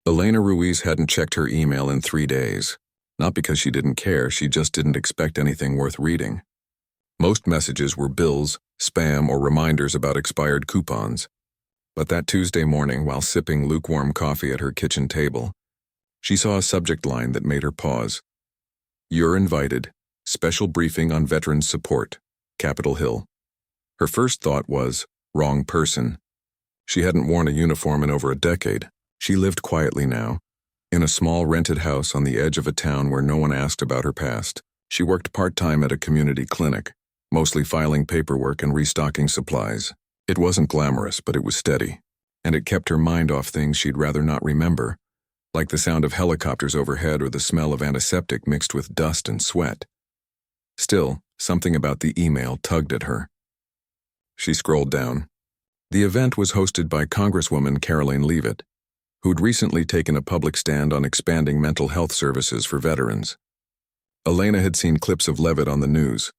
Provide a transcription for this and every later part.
Elena Ruiz hadn't checked her email in 3 days. Not because she didn't care, she just didn't expect anything worth reading. Most messages were bills, spam, or reminders about expired coupons. But that Tuesday morning, while sipping lukewarm coffee at her kitchen table, she saw a subject line that made her pause. "You're invited. Special briefing on veterans support. Capitol Hill." Her first thought was, wrong person. She hadn't worn a uniform in over a decade. She lived quietly now, in a small rented house on the edge of a town where no one asked about her past. She worked part-time at a community clinic, mostly filing paperwork and restocking supplies. It wasn't glamorous, but it was steady, and it kept her mind off things she'd rather not remember, like the sound of helicopters overhead or the smell of antiseptic mixed with dust and sweat. Still, something about the email tugged at her. She scrolled down. The event was hosted by Congresswoman Karoline Leavitt, who'd recently taken a public stand on expanding mental health services for veterans. Elena had seen clips of Leavitt on the news.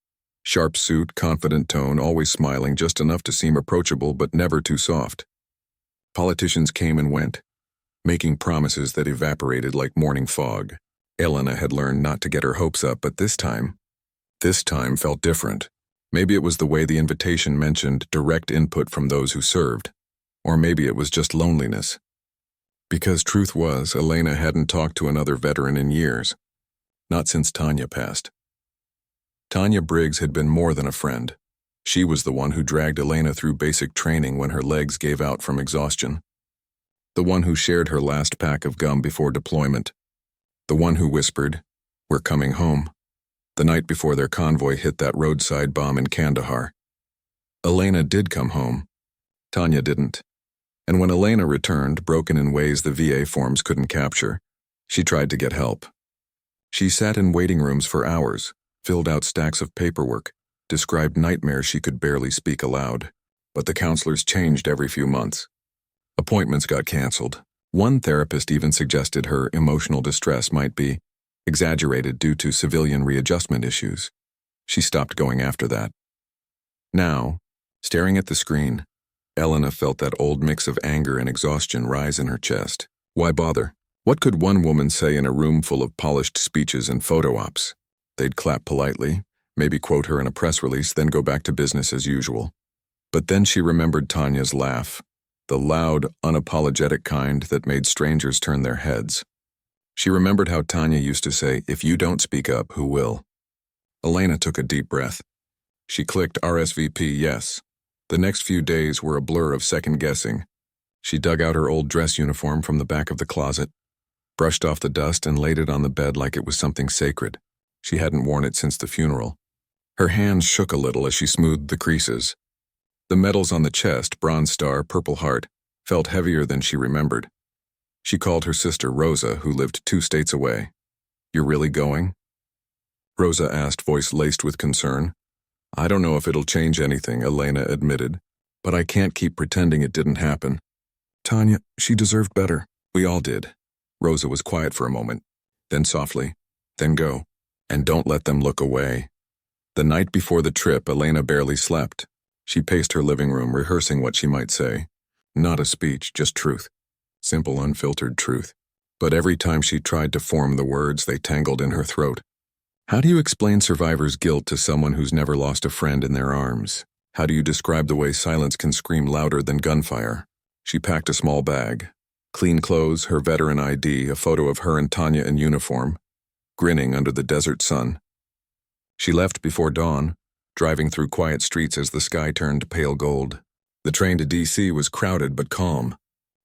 Sharp suit, confident tone, always smiling just enough to seem approachable but never too soft. Politicians came and went, making promises that evaporated like morning fog. Elena had learned not to get her hopes up, but this time felt different. Maybe it was the way the invitation mentioned direct input from those who served, or maybe it was just loneliness. Because truth was, Elena hadn't talked to another veteran in years. Not since Tanya passed. Tanya Briggs had been more than a friend. She was the one who dragged Elena through basic training when her legs gave out from exhaustion. The one who shared her last pack of gum before deployment. The one who whispered, "We're coming home," the night before their convoy hit that roadside bomb in Kandahar. Elena did come home. Tanya didn't. And when Elena returned, broken in ways the VA forms couldn't capture, she tried to get help. She sat in waiting rooms for hours, filled out stacks of paperwork, described nightmares she could barely speak aloud. But the counselors changed every few months. Appointments got canceled. One therapist even suggested her emotional distress might be exaggerated due to civilian readjustment issues. She stopped going after that. Now, staring at the screen, Elena felt that old mix of anger and exhaustion rise in her chest. Why bother? What could one woman say in a room full of polished speeches and photo ops? They'd clap politely, maybe quote her in a press release, then go back to business as usual. But then she remembered Tanya's laugh, the loud, unapologetic kind that made strangers turn their heads. She remembered how Tanya used to say, "If you don't speak up, who will?" Elena took a deep breath. She clicked RSVP yes. The next few days were a blur of second-guessing. She dug out her old dress uniform from the back of the closet, brushed off the dust and laid it on the bed like it was something sacred. She hadn't worn it since the funeral. Her hands shook a little as she smoothed the creases. The medals on the chest, Bronze Star, Purple Heart, felt heavier than she remembered. She called her sister Rosa, who lived 2 states away. "You're really going?" Rosa asked, voice laced with concern. "I don't know if it'll change anything," Elena admitted, "but I can't keep pretending it didn't happen." "Tanya, she deserved better." "We all did." Rosa was quiet for a moment, then softly, "Then go. And don't let them look away." The night before the trip, Elena barely slept. She paced her living room, rehearsing what she might say. Not a speech, just truth. Simple, unfiltered truth. But every time she tried to form the words, they tangled in her throat. How do you explain survivor's guilt to someone who's never lost a friend in their arms? How do you describe the way silence can scream louder than gunfire? She packed a small bag. Clean clothes, her veteran ID, a photo of her and Tanya in uniform, grinning under the desert sun. She left before dawn, driving through quiet streets as the sky turned pale gold. The train to D.C. was crowded but calm.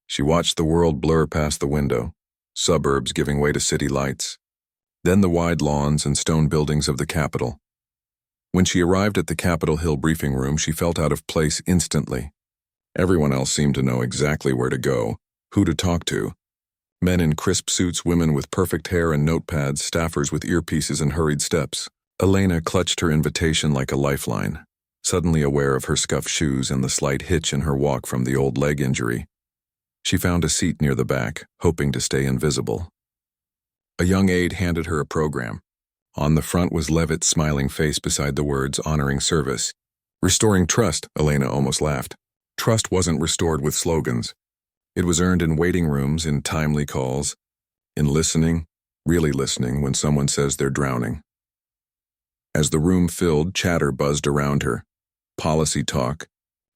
She watched the world blur past the window, suburbs giving way to city lights. Then the wide lawns and stone buildings of the Capitol. When she arrived at the Capitol Hill briefing room, she felt out of place instantly. Everyone else seemed to know exactly where to go, who to talk to. Men in crisp suits, women with perfect hair and notepads, staffers with earpieces and hurried steps. Elena clutched her invitation like a lifeline, suddenly aware of her scuffed shoes and the slight hitch in her walk from the old leg injury. She found a seat near the back, hoping to stay invisible. A young aide handed her a program. On the front was Leavitt's smiling face beside the words honoring service. "Restoring trust," Elena almost laughed. Trust wasn't restored with slogans. It was earned in waiting rooms, in timely calls, in listening, really listening when someone says they're drowning. As the room filled, chatter buzzed around her. Policy talk,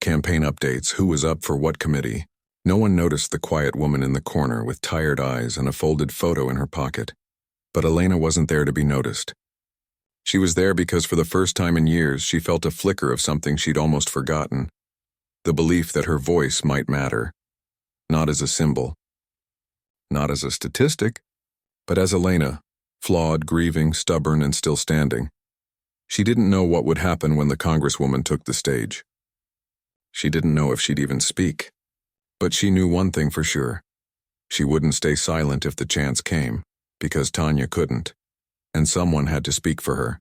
campaign updates, who was up for what committee. No one noticed the quiet woman in the corner with tired eyes and a folded photo in her pocket. But Elena wasn't there to be noticed. She was there because for the first time in years she felt a flicker of something she'd almost forgotten. The belief that her voice might matter. Not as a symbol. Not as a statistic. But as Elena, flawed, grieving, stubborn, and still standing. She didn't know what would happen when the Congresswoman took the stage. She didn't know if she'd even speak. But she knew one thing for sure. She wouldn't stay silent if the chance came, because Tanya couldn't, and someone had to speak for her.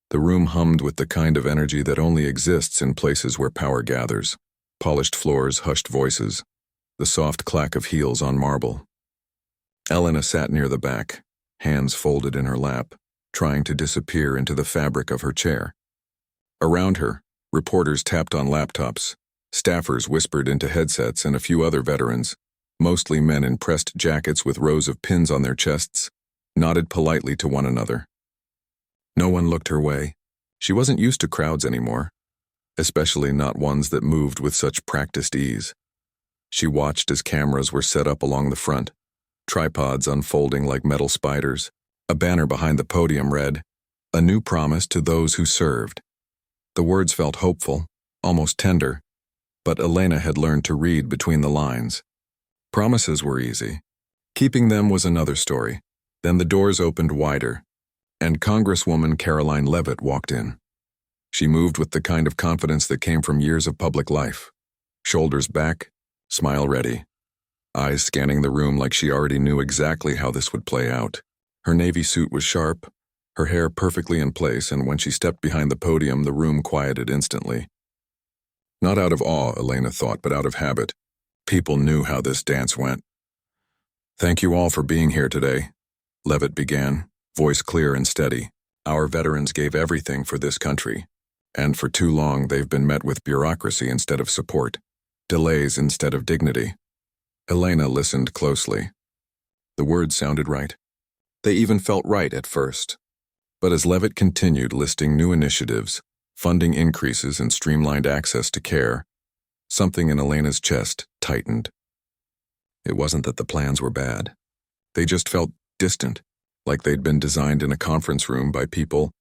The room hummed with the kind of energy that only exists in places where power gathers. Polished floors, hushed voices, the soft clack of heels on marble. Elena sat near the back, hands folded in her lap, trying to disappear into the fabric of her chair. Around her, reporters tapped on laptops, staffers whispered into headsets, and a few other veterans, mostly men in pressed jackets with rows of pins on their chests, nodded politely to one another. No one looked her way. She wasn't used to crowds anymore, especially not ones that moved with such practiced ease. She watched as cameras were set up along the front, tripods unfolding like metal spiders. A banner behind the podium read, "A new promise to those who served." The words felt hopeful, almost tender, but Elena had learned to read between the lines. Promises were easy. Keeping them was another story. Then the doors opened wider, and Congresswoman Karoline Leavitt walked in. She moved with the kind of confidence that came from years of public life. Shoulders back, smile ready. Eyes scanning the room like she already knew exactly how this would play out. Her navy suit was sharp, her hair perfectly in place, and when she stepped behind the podium, the room quieted instantly. Not out of awe, Elena thought, but out of habit. People knew how this dance went. "Thank you all for being here today," Leavitt began, voice clear and steady. "Our veterans gave everything for this country, and for too long they've been met with bureaucracy instead of support, delays instead of dignity." Elena listened closely. The words sounded right. They even felt right at first. But as Leavitt continued listing new initiatives, funding increases, and streamlined access to care, something in Elena's chest tightened. It wasn't that the plans were bad. They just felt distant, like they'd been designed in a conference room by people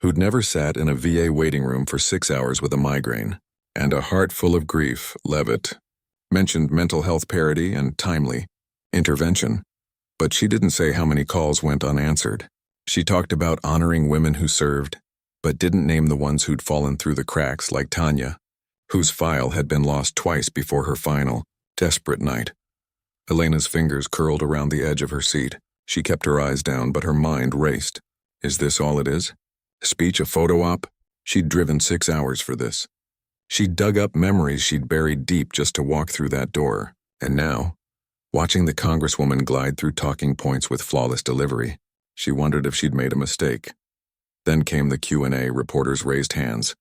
who'd never sat in a VA waiting room for 6 hours with a migraine. And a heart full of grief, Leavitt mentioned mental health parity and timely intervention. But she didn't say how many calls went unanswered. She talked about honoring women who served, but didn't name the ones who'd fallen through the cracks, like Tanya, whose file had been lost twice before her final, desperate night. Elena's fingers curled around the edge of her seat. She kept her eyes down, but her mind raced. Is this all it is? A speech, a photo op? She'd driven 6 hours for this. She'd dug up memories she'd buried deep just to walk through that door. And now, watching the Congresswoman glide through talking points with flawless delivery, she wondered if she'd made a mistake. Then came the Q&A. Reporters raised hands,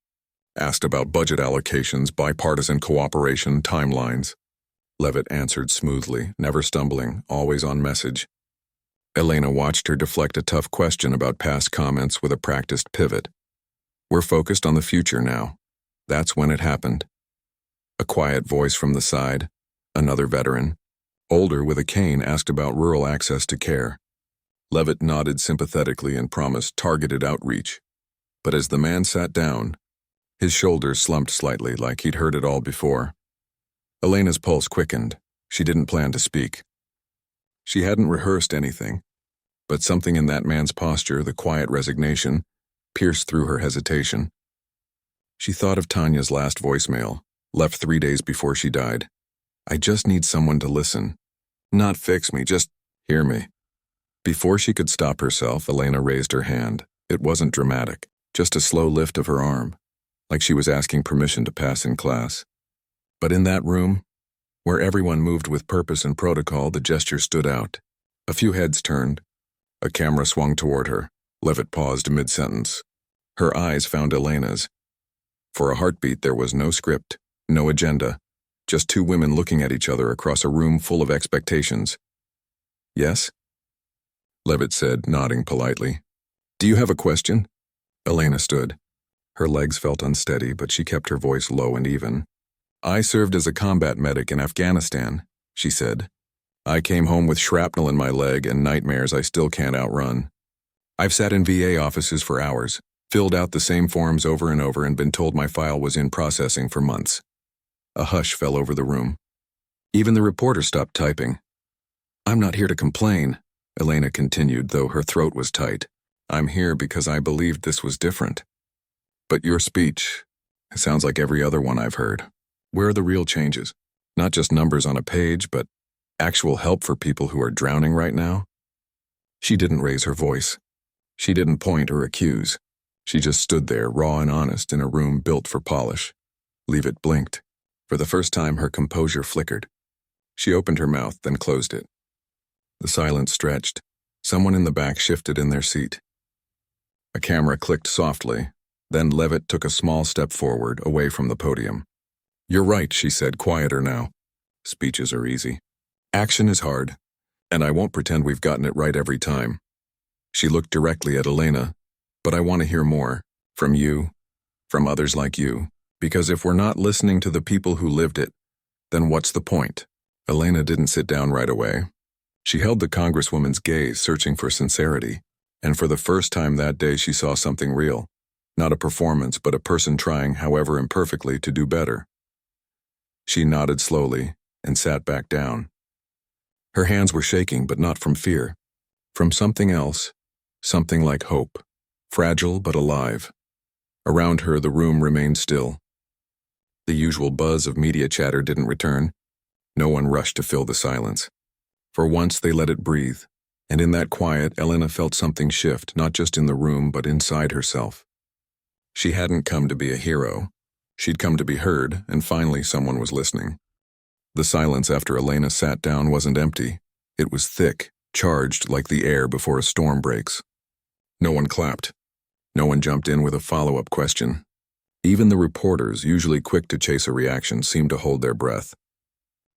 asked about budget allocations, bipartisan cooperation, timelines. Leavitt answered smoothly, never stumbling, always on message. Elena watched her deflect a tough question about past comments with a practiced pivot. We're focused on the future now. That's when it happened. A quiet voice from the side, another veteran, older with a cane, asked about rural access to care. Leavitt nodded sympathetically and promised targeted outreach. But as the man sat down, his shoulders slumped slightly, like he'd heard it all before. Elena's pulse quickened. She didn't plan to speak. She hadn't rehearsed anything, but something in that man's posture, the quiet resignation, pierced through her hesitation. She thought of Tanya's last voicemail, left 3 days before she died. I just need someone to listen. Not fix me, just hear me. Before she could stop herself, Elena raised her hand. It wasn't dramatic, just a slow lift of her arm, like she was asking permission to pass in class. But in that room, where everyone moved with purpose and protocol, the gesture stood out. A few heads turned. A camera swung toward her. Leavitt paused mid-sentence. Her eyes found Elena's. For a heartbeat, there was no script, no agenda, Just two women looking at each other across a room full of expectations. Yes? Leavitt said, nodding politely. Do you have a question? Elena stood. Her legs felt unsteady, but she kept her voice low and even. I served as a combat medic in Afghanistan, she said. I came home with shrapnel in my leg and nightmares I still can't outrun. I've sat in VA offices for hours, filled out the same forms over and over, and been told my file was in processing for months. A hush fell over the room. Even the reporter stopped typing. I'm not here to complain, Elena continued, though her throat was tight. I'm here because I believed this was different. But your speech, it sounds like every other one I've heard. Where are the real changes? Not just numbers on a page, but actual help for people who are drowning right now? She didn't raise her voice. She didn't point or accuse. She just stood there, raw and honest, in a room built for polish. Leavitt blinked. For the first time, her composure flickered. She opened her mouth, then closed it. The silence stretched. Someone in the back shifted in their seat. A camera clicked softly. Then Leavitt took a small step forward, away from the podium. You're right, she said, quieter now. Speeches are easy. Action is hard, and I won't pretend we've gotten it right every time. She looked directly at Elena. But I want to hear more, from you, from others like you, because if we're not listening to the people who lived it, then what's the point? Elena didn't sit down right away. She held the Congresswoman's gaze, searching for sincerity, and for the first time that day she saw something real. Not a performance, but a person trying, however imperfectly, to do better. She nodded slowly and sat back down. Her hands were shaking, but not from fear. From something else, something like hope. Fragile but alive. Around her, the room remained still. The usual buzz of media chatter didn't return. No one rushed to fill the silence. For once, they let it breathe, and in that quiet, Elena felt something shift, not just in the room, but inside herself. She hadn't come to be a hero. She'd come to be heard, and finally someone was listening. The silence after Elena sat down wasn't empty. It was thick, charged like the air before a storm breaks. No one clapped. No one jumped in with a follow-up question. Even the reporters, usually quick to chase a reaction, seemed to hold their breath.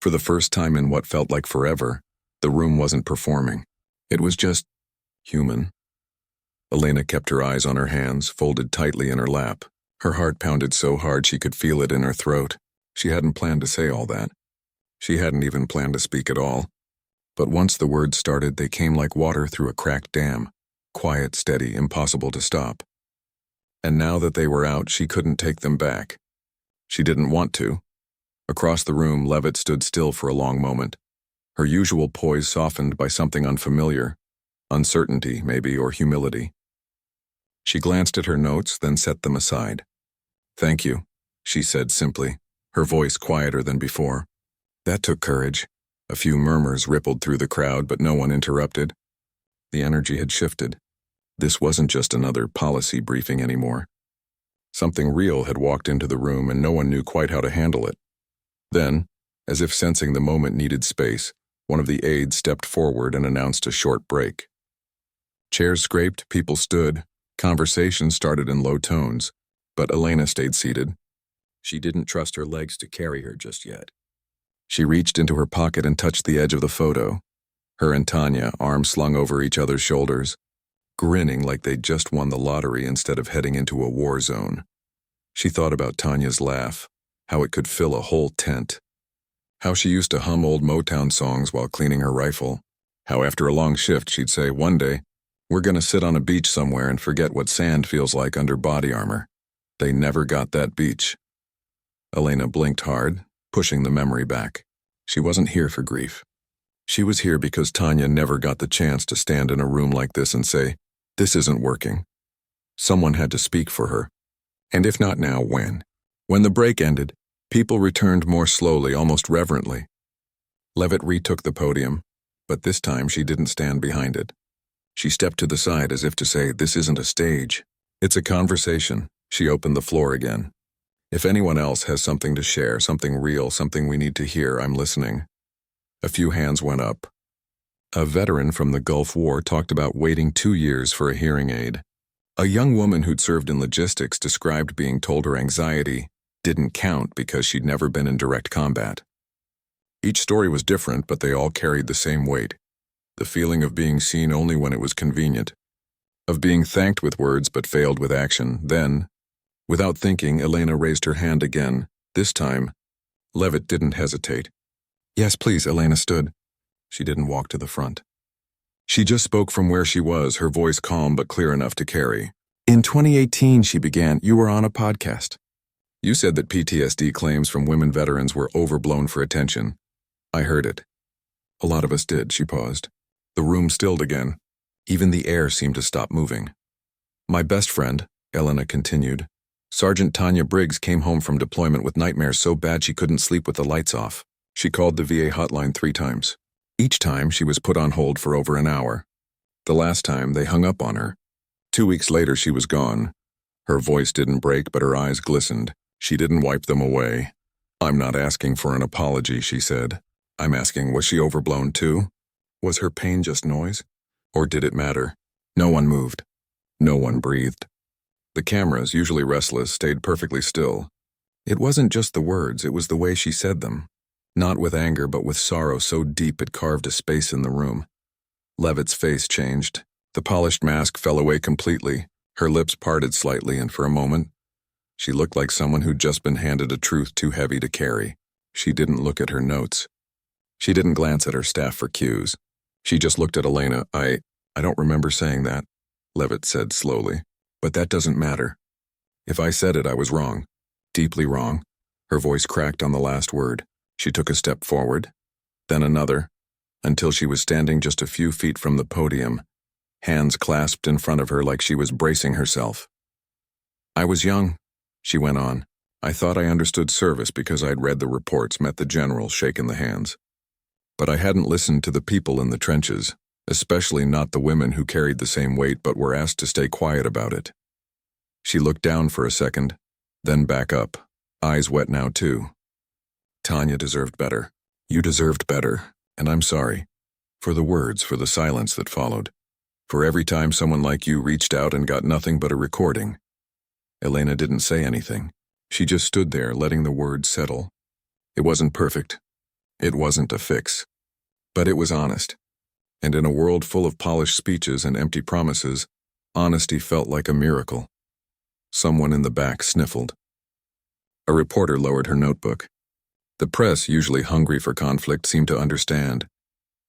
For the first time in what felt like forever, the room wasn't performing. It was just human. Elena kept her eyes on her hands, folded tightly in her lap. Her heart pounded so hard she could feel it in her throat. She hadn't planned to say all that. She hadn't even planned to speak at all. But once the words started, they came like water through a cracked dam. Quiet, steady, impossible to stop. And now that they were out, she couldn't take them back. She didn't want to. Across the room, Leavitt stood still for a long moment. Her usual poise softened by something unfamiliar. Uncertainty, maybe, or humility. She glanced at her notes, then set them aside. Thank you, she said simply, her voice quieter than before. That took courage. A few murmurs rippled through the crowd, but no one interrupted. The energy had shifted. This wasn't just another policy briefing anymore. Something real had walked into the room, and no one knew quite how to handle it. Then, as if sensing the moment needed space, one of the aides stepped forward and announced a short break. Chairs scraped, people stood. Conversation started in low tones, but Elena stayed seated. She didn't trust her legs to carry her just yet. She reached into her pocket and touched the edge of the photo. Her and Tanya, arms slung over each other's shoulders, grinning like they'd just won the lottery instead of heading into a war zone. She thought about Tanya's laugh, how it could fill a whole tent. How she used to hum old Motown songs while cleaning her rifle. How after a long shift she'd say, one day, we're gonna sit on a beach somewhere and forget what sand feels like under body armor. They never got that beach. Elena blinked hard, pushing the memory back. She wasn't here for grief. She was here because Tanya never got the chance to stand in a room like this and say, this isn't working. Someone had to speak for her. And if not now, when? When the break ended, people returned more slowly, almost reverently. Leavitt retook the podium, but this time she didn't stand behind it. She stepped to the side as if to say, this isn't a stage. It's a conversation. She opened the floor again. If anyone else has something to share, something real, something we need to hear, I'm listening. A few hands went up. A veteran from the Gulf War talked about waiting 2 years for a hearing aid. A young woman who'd served in logistics described being told her anxiety didn't count because she'd never been in direct combat. Each story was different, but they all carried the same weight. The feeling of being seen only when it was convenient. Of being thanked with words but failed with action. Then, without thinking, Elena raised her hand again. This time, Leavitt didn't hesitate. "Yes, please," Elena stood. She didn't walk to the front. She just spoke from where she was, her voice calm but clear enough to carry. "In 2018, she began, you were on a podcast. You said that PTSD claims from women veterans were overblown for attention. I heard it. A lot of us did," she paused. The room stilled again. Even the air seemed to stop moving. "My best friend," Elena continued, "Sergeant Tanya Briggs came home from deployment with nightmares so bad she couldn't sleep with the lights off. She called the VA hotline 3 times. Each time she was put on hold for over an hour. The last time they hung up on her. 2 weeks later she was gone. Her voice didn't break, but her eyes glistened. She didn't wipe them away. I'm not asking for an apology," she said. "I'm asking, was she overblown too? Was her pain just noise? Or did it matter?" No one moved. No one breathed. The cameras, usually restless, stayed perfectly still. It wasn't just the words, it was the way she said them. Not with anger, but with sorrow so deep it carved a space in the room. Leavitt's face changed. The polished mask fell away completely. Her lips parted slightly, and for a moment, she looked like someone who'd just been handed a truth too heavy to carry. She didn't look at her notes. She didn't glance at her staff for cues. She just looked at Elena. I don't remember saying that," Leavitt said slowly. "But that doesn't matter. If I said it, I was wrong. Deeply wrong." Her voice cracked on the last word. She took a step forward, then another, until she was standing just a few feet from the podium, hands clasped in front of her like she was bracing herself. "I was young," she went on. "I thought I understood service because I'd read the reports, met the general, shaken the hands. But I hadn't listened to the people in the trenches, especially not the women who carried the same weight but were asked to stay quiet about it." She looked down for a second, then back up, eyes wet now too. "Tanya deserved better. You deserved better, and I'm sorry. For the words, for the silence that followed. For every time someone like you reached out and got nothing but a recording." Elena didn't say anything. She just stood there, letting the words settle. It wasn't perfect. It wasn't a fix. But it was honest. And in a world full of polished speeches and empty promises, honesty felt like a miracle. Someone in the back sniffled. A reporter lowered her notebook. The press, usually hungry for conflict, seemed to understand.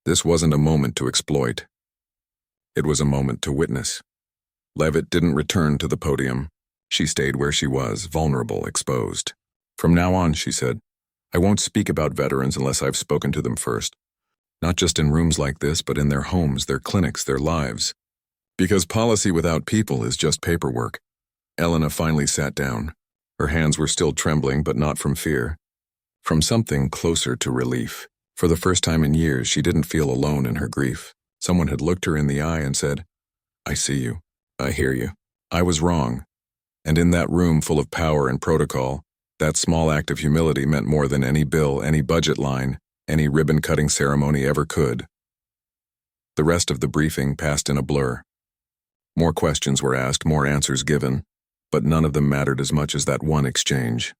This wasn't a moment to exploit. It was a moment to witness. Leavitt didn't return to the podium. She stayed where she was, vulnerable, exposed. "From now on," she said, "I won't speak about veterans unless I've spoken to them first. Not just in rooms like this, but in their homes, their clinics, their lives. Because policy without people is just paperwork." Elena finally sat down. Her hands were still trembling, but not from fear. From something closer to relief. For the first time in years, she didn't feel alone in her grief. Someone had looked her in the eye and said, "I see you. I hear you. I was wrong." And in that room full of power and protocol, that small act of humility meant more than any bill, any budget line, any ribbon-cutting ceremony ever could. The rest of the briefing passed in a blur. More questions were asked, more answers given, but none of them mattered as much as that one exchange.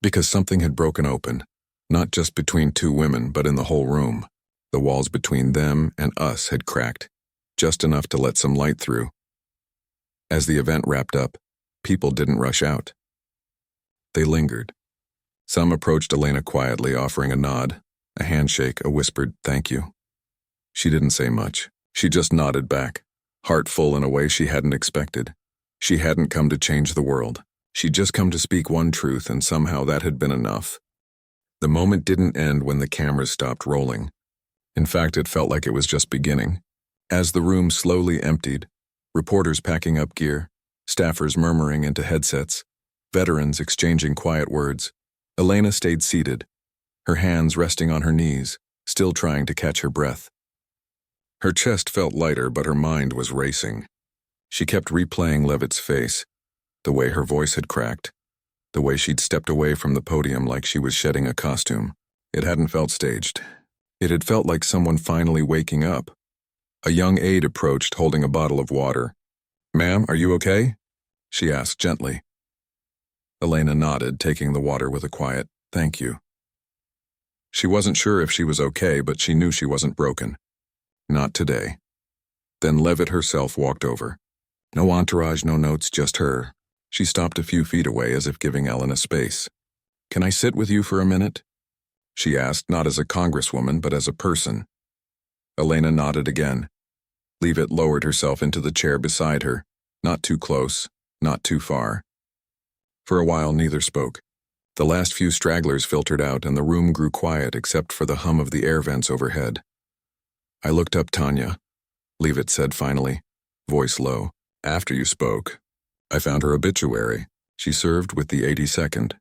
Because something had broken open, not just between 2 women, but in the whole room. The walls between them and us had cracked, just enough to let some light through. As the event wrapped up, people didn't rush out. They lingered. Some approached Elena quietly, offering a nod, a handshake, a whispered thank you. She didn't say much. She just nodded back, heart full in a way she hadn't expected. She hadn't come to change the world. She'd just come to speak one truth, and somehow that had been enough. The moment didn't end when the cameras stopped rolling. In fact, it felt like it was just beginning. As the room slowly emptied, reporters packing up gear, staffers murmuring into headsets, veterans exchanging quiet words, Elena stayed seated, her hands resting on her knees, still trying to catch her breath. Her chest felt lighter, but her mind was racing. She kept replaying Leavitt's face, the way her voice had cracked, the way she'd stepped away from the podium like she was shedding a costume. It hadn't felt staged. It had felt like someone finally waking up. A young aide approached, holding a bottle of water. "Ma'am, are you okay?" she asked gently. Elena nodded, taking the water with a quiet, "Thank you." She wasn't sure if she was okay, but she knew she wasn't broken. Not today. Then Leavitt herself walked over. No entourage, no notes, just her. She stopped a few feet away as if giving Elena space. "Can I sit with you for a minute?" she asked, not as a congresswoman, but as a person. Elena nodded again. Leavitt lowered herself into the chair beside her, not too close, not too far. For a while, neither spoke. The last few stragglers filtered out, and the room grew quiet except for the hum of the air vents overhead. "I looked up Tanya," Leavitt said finally, voice low. "After you spoke, I found her obituary. She served with the 82nd.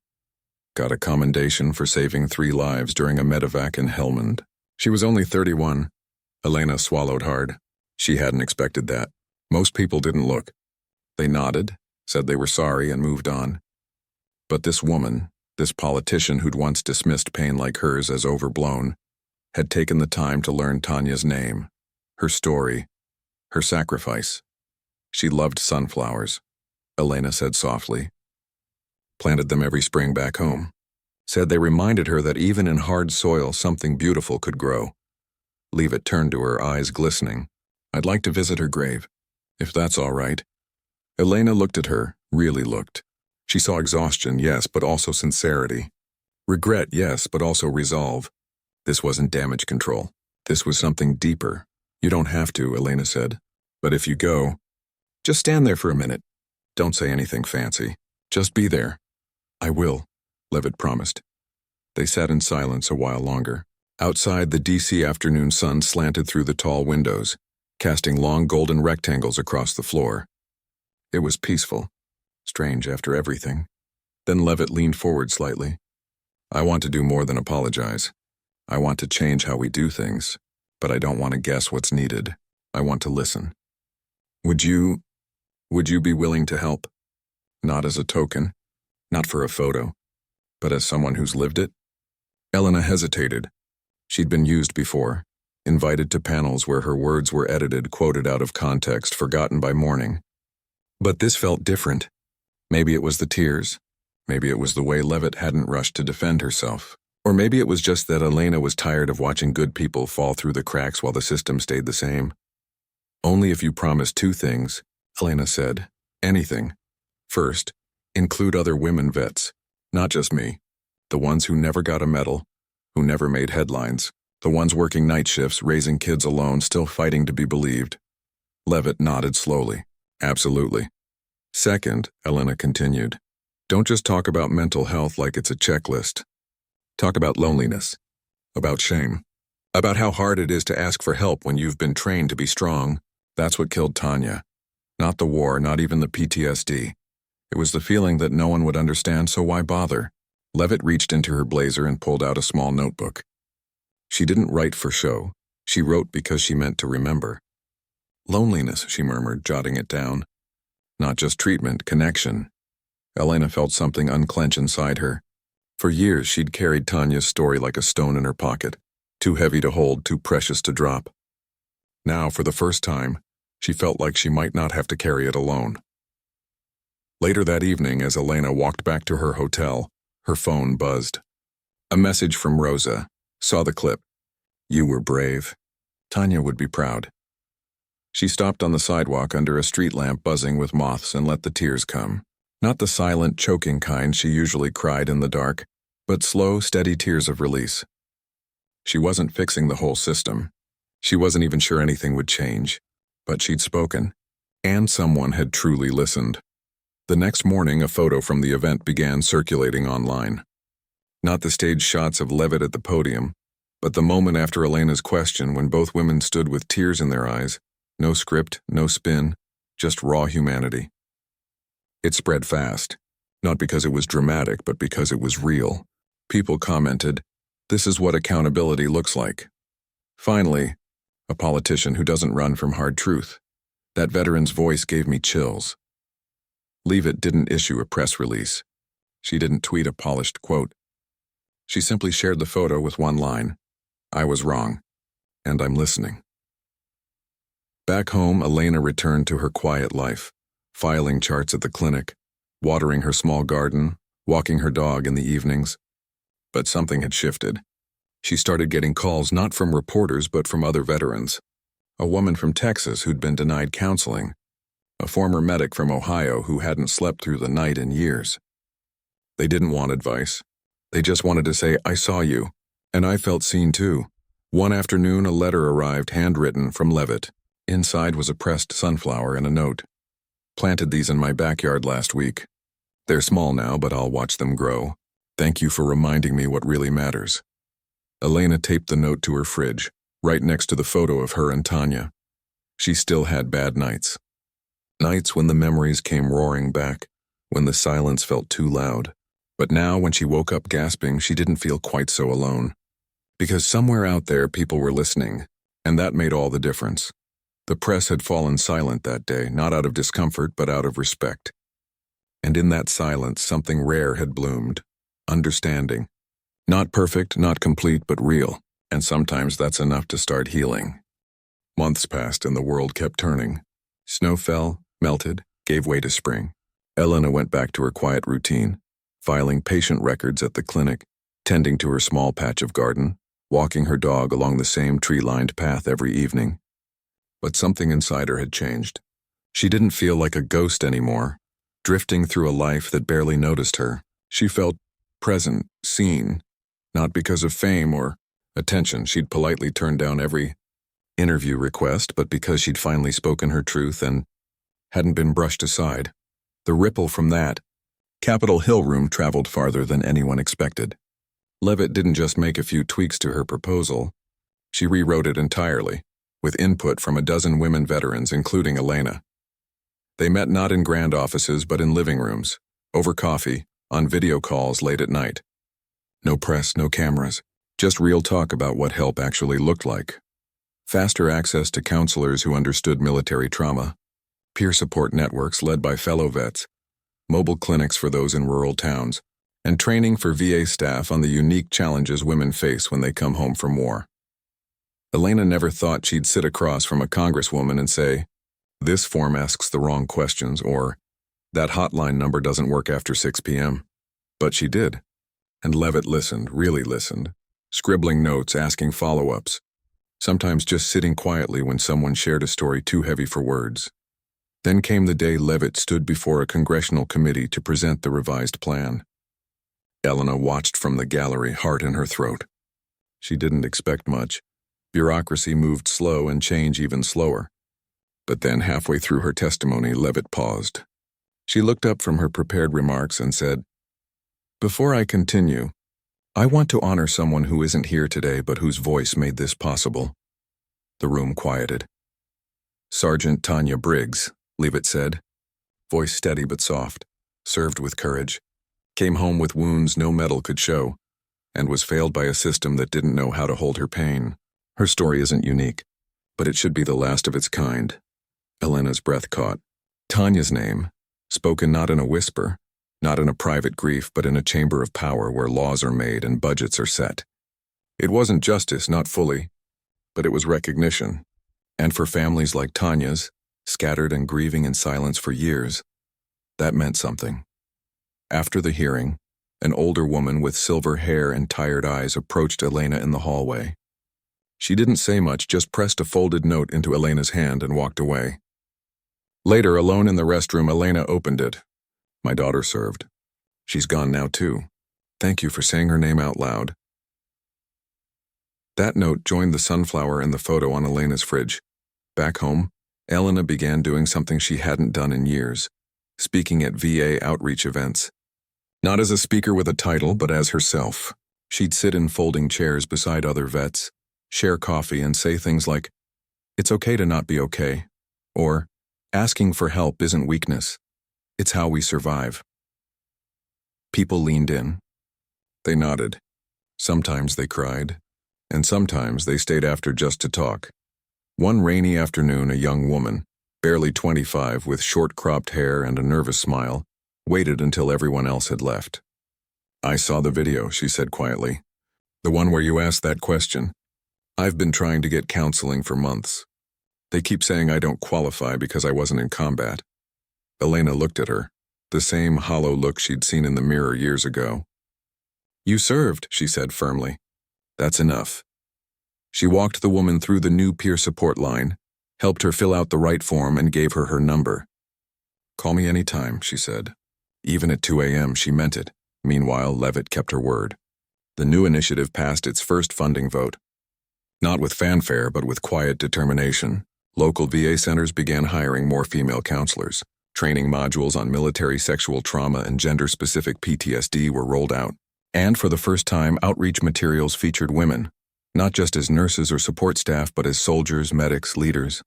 Got a commendation for saving 3 lives during a medevac in Helmand. She was only 31. Elena swallowed hard. She hadn't expected that. Most people didn't look. They nodded, said they were sorry, and moved on. But this woman, this politician who'd once dismissed pain like hers as overblown, had taken the time to learn Tanya's name, her story, her sacrifice. She loved sunflowers, Elena said softly. Planted them every spring back home. Said they reminded her that even in hard soil something beautiful could grow. Leavitt turned to her, eyes glistening. "I'd like to visit her grave, if that's all right." Elena looked at her, really looked. She saw exhaustion, yes, but also sincerity. Regret, yes, but also resolve. This wasn't damage control. This was something deeper. "You don't have to," Elena said. "But if you go, just stand there for a minute. Don't say anything fancy. Just be there." "I will," Leavitt promised. They sat in silence a while longer. Outside, the DC afternoon sun slanted through the tall windows, casting long golden rectangles across the floor. It was peaceful. Strange after everything. Then Leavitt leaned forward slightly. "I want to do more than apologize. I want to change how we do things, but I don't want to guess what's needed. I want to listen. Would you be willing to help? Not as a token, not for a photo, but as someone who's lived it?" Elena hesitated. She'd been used before, invited to panels where her words were edited, quoted out of context, forgotten by morning. But this felt different. Maybe it was the tears. Maybe it was the way Leavitt hadn't rushed to defend herself. Or maybe it was just that Elena was tired of watching good people fall through the cracks while the system stayed the same. "Only if you promise 2 things," Elena said. "Anything. First, include other women vets, not just me. The ones who never got a medal, who never made headlines, the ones working night shifts, raising kids alone, still fighting to be believed." Leavitt nodded slowly. "Absolutely." "Second," Elena continued, "don't just talk about mental health like it's a checklist. Talk about loneliness, about shame, about how hard it is to ask for help when you've been trained to be strong. That's what killed Tanya. Not the war, not even the PTSD. It was the feeling that no one would understand, so why bother?" Leavitt reached into her blazer and pulled out a small notebook. She didn't write for show. She wrote because she meant to remember. "Loneliness," she murmured, jotting it down. Not just treatment, connection. Elena felt something unclench inside her. For years, she'd carried Tanya's story like a stone in her pocket, too heavy to hold, too precious to drop. Now, for the first time, she felt like she might not have to carry it alone. Later that evening, as Elena walked back to her hotel, her phone buzzed. A message from Rosa. Saw the clip. "You were brave. Tanya would be proud." She stopped on the sidewalk under a street lamp buzzing with moths and let the tears come. Not the silent, choking kind she usually cried in the dark, but slow, steady tears of release. She wasn't fixing the whole system. She wasn't even sure anything would change. But she'd spoken, and someone had truly listened. The next morning, a photo from the event began circulating online. Not the staged shots of Leavitt at the podium, but the moment after Elena's question when both women stood with tears in their eyes. No script, no spin, just raw humanity. It spread fast, not because it was dramatic, but because it was real. People commented, "This is what accountability looks like." Finally, a politician who doesn't run from hard truth. That veteran's voice gave me chills. Leavitt didn't issue a press release. She didn't tweet a polished quote. She simply shared the photo with one line. "I was wrong, and I'm listening." Back home, Elena returned to her quiet life, filing charts at the clinic, watering her small garden, walking her dog in the evenings. But something had shifted. She started getting calls not from reporters but from other veterans. A woman from Texas who'd been denied counseling. A former medic from Ohio who hadn't slept through the night in years. They didn't want advice. They just wanted to say, "I saw you." And I felt seen too. One afternoon, a letter arrived handwritten from Leavitt. Inside was a pressed sunflower and a note. "Planted these in my backyard last week. They're small now, but I'll watch them grow. Thank you for reminding me what really matters." Elena taped the note to her fridge, right next to the photo of her and Tanya. She still had bad nights. Nights when the memories came roaring back, when the silence felt too loud. But now, when she woke up gasping, she didn't feel quite so alone. Because somewhere out there, people were listening, and that made all the difference. The press had fallen silent that day, not out of discomfort, but out of respect. And in that silence, something rare had bloomed. Understanding. Not perfect, not complete, but real. And sometimes that's enough to start healing. Months passed and the world kept turning. Snow fell, melted, gave way to spring. Elena went back to her quiet routine, filing patient records at the clinic, tending to her small patch of garden, walking her dog along the same tree-lined path every evening. But something inside her had changed. She didn't feel like a ghost anymore, drifting through a life that barely noticed her. She felt present, seen, not because of fame or attention. She'd politely turned down every interview request, but because she'd finally spoken her truth and hadn't been brushed aside. The ripple from that Capitol Hill room traveled farther than anyone expected. Leavitt didn't just make a few tweaks to her proposal. She rewrote it entirely, with input from a dozen women veterans, including Elena. They met not in grand offices but in living rooms, over coffee, on video calls late at night. No press, no cameras, just real talk about what help actually looked like. Faster access to counselors who understood military trauma, peer support networks led by fellow vets, mobile clinics for those in rural towns, and training for VA staff on the unique challenges women face when they come home from war. Elena never thought she'd sit across from a congresswoman and say, "This form asks the wrong questions," or "That hotline number doesn't work after 6 p.m. But she did. And Leavitt listened, really listened, scribbling notes, asking follow-ups, sometimes just sitting quietly when someone shared a story too heavy for words. Then came the day Leavitt stood before a congressional committee to present the revised plan. Elena watched from the gallery, heart in her throat. She didn't expect much. Bureaucracy moved slow and change even slower. But then, halfway through her testimony, Leavitt paused. She looked up from her prepared remarks and said, "Before I continue, I want to honor someone who isn't here today but whose voice made this possible." The room quieted. "Sergeant Tanya Briggs," Leavitt said, voice steady but soft, served with courage, came home with wounds no medal could show, and was failed by a system that didn't know how to hold her pain. Her story isn't unique, but it should be the last of its kind. Elena's breath caught. Tanya's name, spoken not in a whisper, not in a private grief, but in a chamber of power where laws are made and budgets are set. It wasn't justice, not fully, but it was recognition. And for families like Tanya's, scattered and grieving in silence for years, that meant something. After the hearing, an older woman with silver hair and tired eyes approached Elena in the hallway. She didn't say much, just pressed a folded note into Elena's hand and walked away. Later, alone in the restroom, Elena opened it. "My daughter served. She's gone now too. Thank you for saying her name out loud." That note joined the sunflower and the photo on Elena's fridge. Back home, Elena began doing something she hadn't done in years, speaking at VA outreach events. Not as a speaker with a title, but as herself. She'd sit in folding chairs beside other vets, share coffee, and say things like, "It's okay to not be okay," or "Asking for help isn't weakness. It's how we survive." People leaned in. They nodded. Sometimes they cried, and sometimes they stayed after just to talk. One rainy afternoon, a young woman, barely 25, with short-cropped hair and a nervous smile, waited until everyone else had left. "I saw the video," she said quietly. "The one where you asked that question. I've been trying to get counseling for months. They keep saying I don't qualify because I wasn't in combat." Elena looked at her. the same hollow look she'd seen in the mirror years ago. "You served," she said firmly. "That's enough." She walked the woman through the new peer support line, helped her fill out the right form, and gave her her number. "Call me any time," she said. Even at 2 a.m., she meant it. Meanwhile, Leavitt kept her word. The new initiative passed its first funding vote. Not with fanfare, but with quiet determination. Local VA centers began hiring more female counselors. Training modules on military sexual trauma and gender-specific PTSD were rolled out. And for the first time, outreach materials featured women, not just as nurses or support staff, but as soldiers, medics, leaders.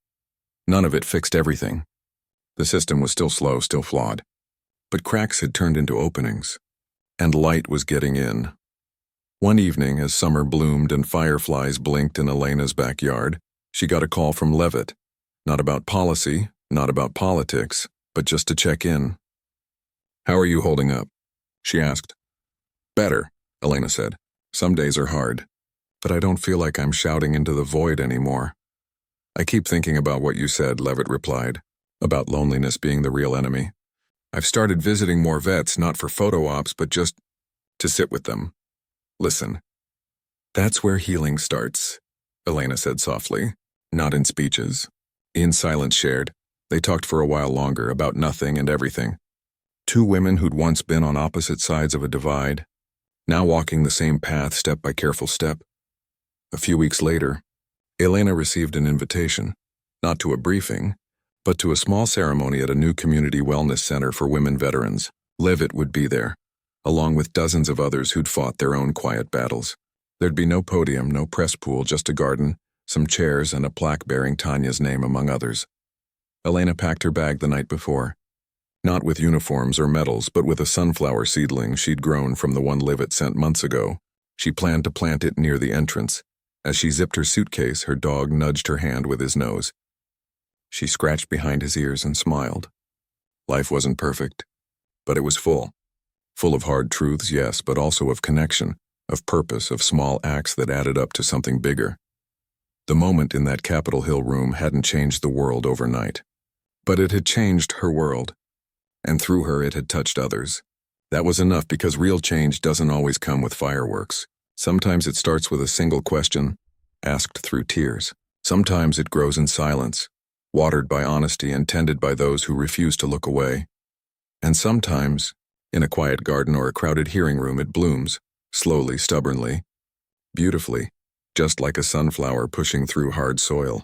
None of it fixed everything. The system was still slow, still flawed. But cracks had turned into openings, and light was getting in. One evening, as summer bloomed and fireflies blinked in Elena's backyard, she got a call from Leavitt. Not about policy, not about politics, but just to check in. "How are you holding up?" she asked. "Better," Elena said. "Some days are hard, but I don't feel like I'm shouting into the void anymore." "I keep thinking about what you said," Leavitt replied, "about loneliness being the real enemy. I've started visiting more vets, not for photo ops, but just to sit with them. Listen. That's where healing starts," Elena said softly, not in speeches. In silence shared, they talked for a while longer about nothing and everything. Two women who'd once been on opposite sides of a divide, now walking the same path step by careful step. A few weeks later, Elena received an invitation, not to a briefing, but to a small ceremony at a new community wellness center for women veterans. Leavitt would be there, along with dozens of others who'd fought their own quiet battles. There'd be no podium, no press pool, just a garden, some chairs, and a plaque bearing Tanya's name among others. Elena packed her bag the night before, not with uniforms or medals, but with a sunflower seedling she'd grown from the one Leavitt sent months ago. She planned to plant it near the entrance. As she zipped her suitcase, her dog nudged her hand with his nose. She scratched behind his ears and smiled. Life wasn't perfect, but it was full. Full of hard truths, yes, but also of connection, of purpose, of small acts that added up to something bigger. The moment in that Capitol Hill room hadn't changed the world overnight, but it had changed her world, and through her it had touched others. That was enough, because real change doesn't always come with fireworks. Sometimes it starts with a single question, asked through tears. Sometimes it grows in silence, watered by honesty and tended by those who refuse to look away. And sometimes, in a quiet garden or a crowded hearing room, it blooms, slowly, stubbornly, beautifully, just like a sunflower pushing through hard soil.